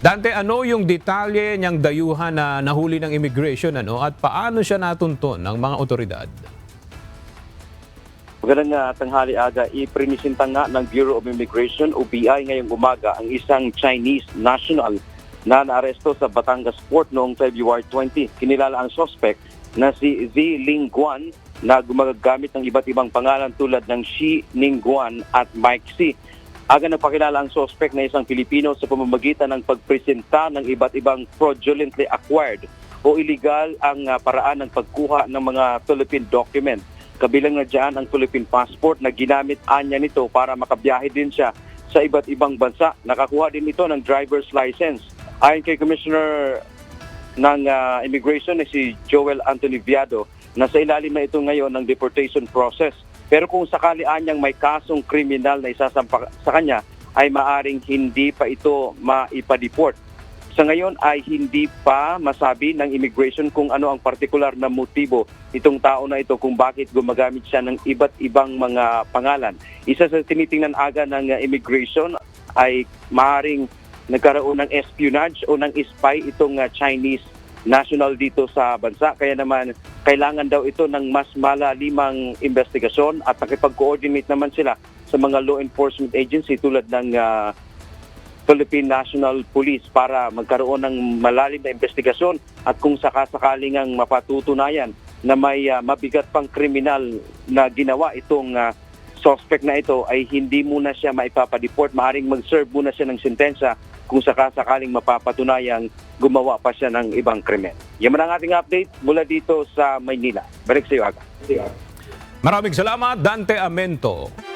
Dante, ano yung detalye niyang dayuhan na nahuli ng immigration at paano siya natuntun ng mga otoridad? Magandang tanghali aga, iprinisinta nga ng Bureau of Immigration o BI ngayong umaga ang isang Chinese national na naaresto sa Batangas Port noong February 20. Kinilala ang suspect na si Zi Lingguan na gumagamit ng iba't ibang pangalan tulad ng Shi Ningguan at Mike C. Aga nagpakilala ang suspect na isang Pilipino sa pamamagitan ng pagpresenta ng iba't ibang fraudulently acquired o illegal ang paraan ng pagkuha ng mga Philippine document. Kabilang na dyan ang Philippine passport na ginamit anya nito para makabiyahe din siya sa iba't ibang bansa. Nakakuha din ito ng driver's license. Ayon kay Commissioner ng Immigration na si Joel Anthony Viado, nasa ilalim na ito ngayon ng deportation process. Pero kung sakali anyang may kasong kriminal na isasampa sa kanya, ay maaring hindi pa ito maipa-deport. Sa ngayon ay hindi pa masabi ng immigration kung ano ang partikular na motibo itong tao na ito kung bakit gumagamit siya ng iba't ibang mga pangalan. Isa sa tinitingnan aga ng immigration ay maaaring nagkaroon ng espionage o ng spy itong Chinese national dito sa bansa. Kaya naman kailangan daw ito ng mas malalimang investigasyon at nakipag-coordinate naman sila sa mga law enforcement agency tulad ng Philippine National Police para magkaroon ng malalim na investigasyon at kung sakasakaling ang mapatutunayan na may mabigat pang kriminal na ginawa itong suspect na ito ay hindi muna siya maipapadeport, maaaring mag-serve muna siya ng sentensya kung sakasakaling mapapatunayang gumawa pa siya ng ibang krimen. Yan man ang ating update mula dito sa Maynila. Balik sa iyo, Aga. Maraming salamat, Dante Amento.